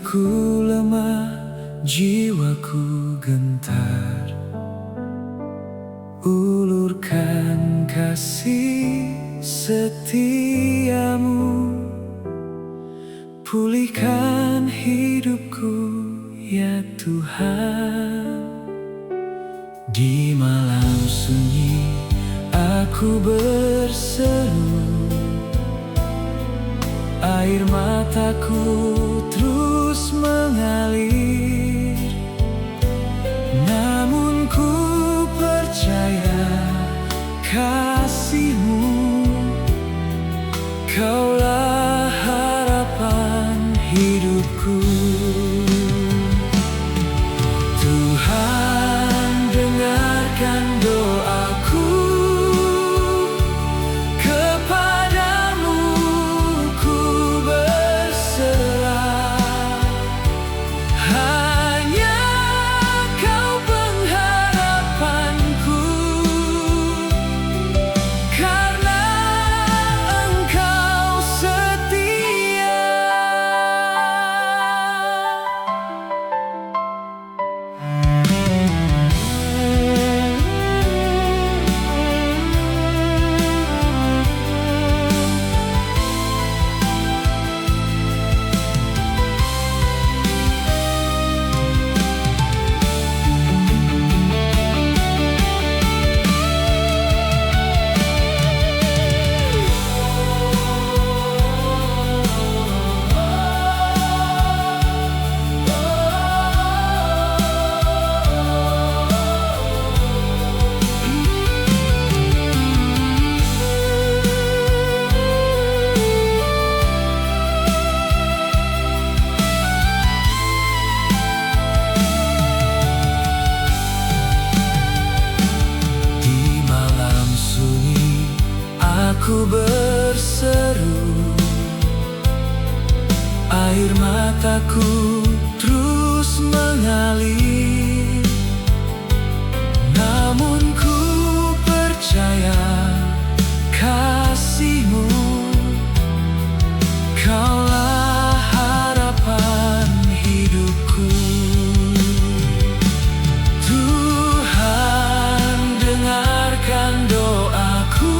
Ragaku lemah, jiwaku gentar. Ulurkan kasih setiamu, pulihkan hidupku ya Tuhan. Di malam sunyi aku berseru, air mataku terus mengalir. Namun ku percaya kasih-Mu, Kaulah harapan hidupku. Tuhan, dengarkan doaku, kepadamu ku berserah. Hanya Kau pengharapanku, karena Engkau setia. Aku berseru, air mataku terus mengalir. Namun ku percaya kasih-Mu, Kaulah harapan hidupku. Tuhan, dengarkan doaku,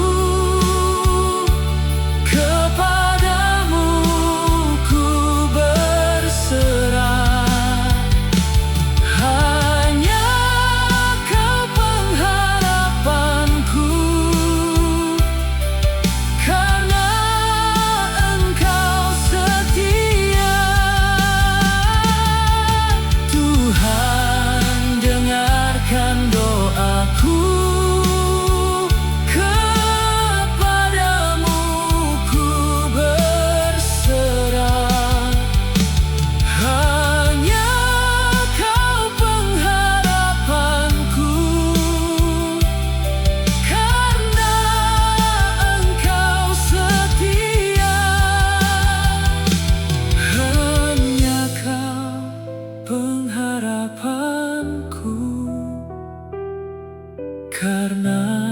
pengharapanku, karena